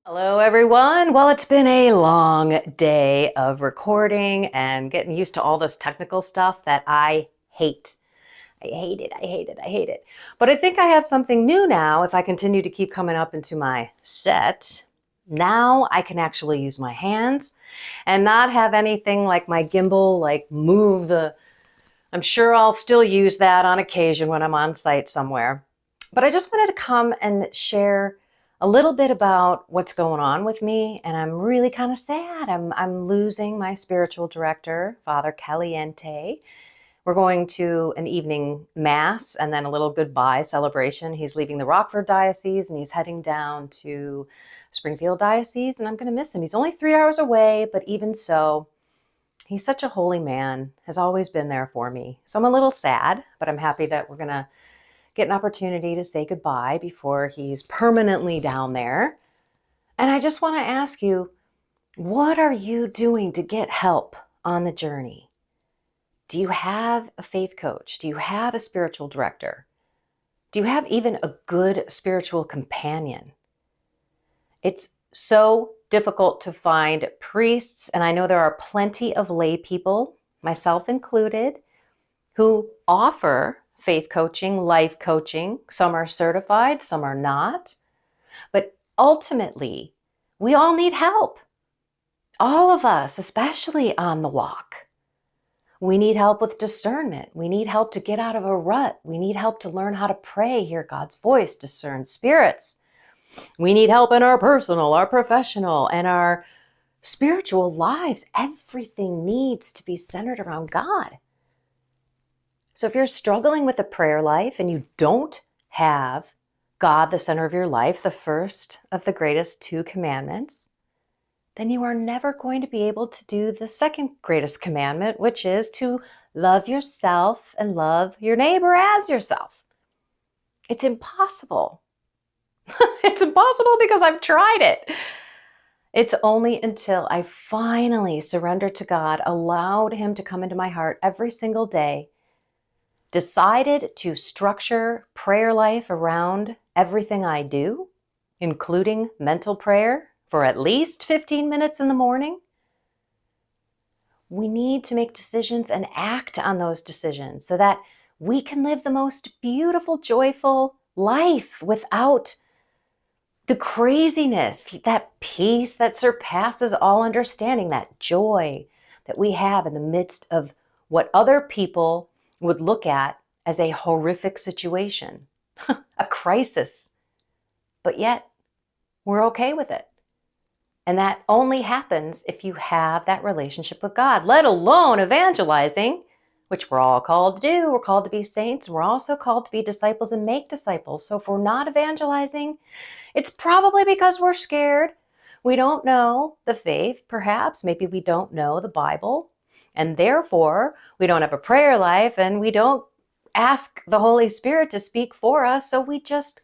Hello, everyone. Well, it's been a long day of recording and getting used to all this technical stuff that I hate. I hate it. I hate it. I hate it. But I think I have something new now. If I continue to keep coming up into my set, now I can actually use my hands and not have anything like my gimbal, like move the. I'm sure I'll still use that on occasion when I'm on site somewhere. But I just wanted to come and share a little bit about what's going on with me, and I'm really kind of sad. I'm losing my spiritual director, Father Caliente. We're going to an evening mass and then a little goodbye celebration. He's leaving the Rockford Diocese and he's heading down to Springfield Diocese, and I'm going to miss him. He's only 3 hours away, but even so, he's such a holy man, has always been there for me. So I'm a little sad, but I'm happy that we're going to get an opportunity to say goodbye before he's permanently down there. And I just want to ask you, what are you doing to get help on the journey? Do you have a faith coach? Do you have a spiritual director? Do you have even a good spiritual companion? It's so difficult to find priests, and I know there are plenty of lay people, myself included, who offer faith coaching, life coaching. Some are certified, some are not. But ultimately, we all need help. All of us, especially on the walk. We need help with discernment. We need help to get out of a rut. We need help to learn how to pray, hear God's voice, discern spirits. We need help in our personal, our professional, and our spiritual lives. Everything needs to be centered around God. So if you're struggling with a prayer life and you don't have God the center of your life, the first of the greatest 2 commandments, then you are never going to be able to do the second greatest commandment, which is to love yourself and love your neighbor as yourself. It's impossible. It's impossible because I've tried it. It's only until I finally surrendered to God, allowed Him to come into my heart every single day, decided to structure prayer life around everything I do, including mental prayer for at least 15 minutes in the morning. We need to make decisions and act on those decisions so that we can live the most beautiful, joyful life without the craziness, that peace that surpasses all understanding, that joy that we have in the midst of what other people would look at as a horrific situation, a crisis. But yet, we're okay with it. And that only happens if you have that relationship with God, let alone evangelizing, which we're all called to do. We're called to be saints, and we're also called to be disciples and make disciples. So if we're not evangelizing, it's probably because we're scared. We don't know the faith, perhaps. Maybe we don't know the Bible. And therefore, we don't have a prayer life and we don't ask the Holy Spirit to speak for us. So we just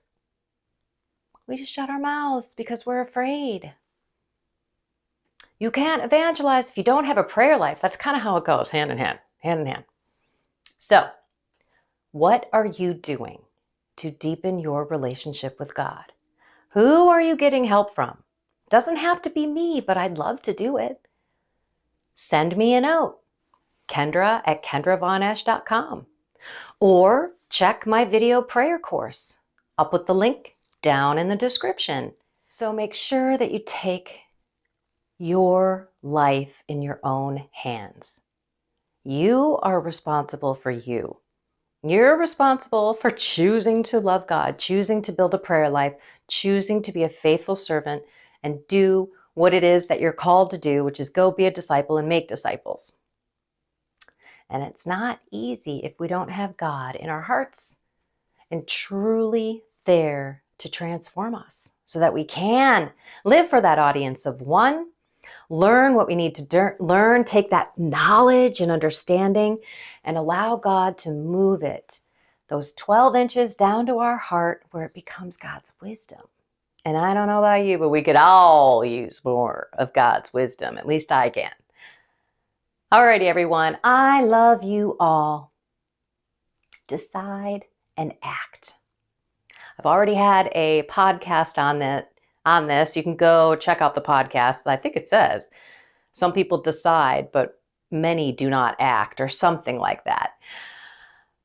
shut our mouths because we're afraid. You can't evangelize if you don't have a prayer life. That's kind of how it goes, hand in hand, hand in hand. So, what are you doing to deepen your relationship with God? Who are you getting help from? Doesn't have to be me, but I'd love to do it. Send me a note, Kendra@KendraVonEsch.com, or check my video prayer course. I'll put the link down in the description. So make sure that you take your life in your own hands. You are responsible for you. You're responsible for choosing to love God, choosing to build a prayer life, choosing to be a faithful servant and do what it is that you're called to do, which is go be a disciple and make disciples. And it's not easy if we don't have God in our hearts and truly there to transform us so that we can live for that audience of one, learn what we need to learn, take that knowledge and understanding and allow God to move it, those 12 inches down to our heart where it becomes God's wisdom. And I don't know about you, but we could all use more of God's wisdom. At least I can. Alrighty, everyone. I love you all. Decide and act. I've already had a podcast on that on this. You can go check out the podcast. I think it says some people decide, but many do not act, or something like that.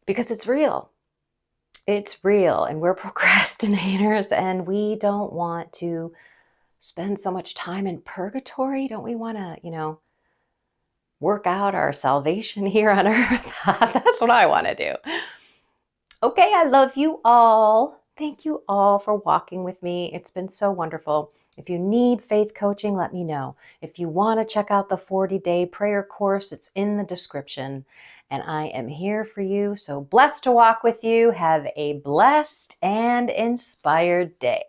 Because it's real. It's real, and we're procrastinators, and we don't want to spend so much time in purgatory. Don't we want to, work out our salvation here on earth? That's what I want to do. Okay, I love you all. Thank you all for walking with me. It's been so wonderful. If you need faith coaching, let me know. If you want to check out the 40-day prayer course, it's in the description. And I am here for you. So blessed to walk with you. Have a blessed and inspired day.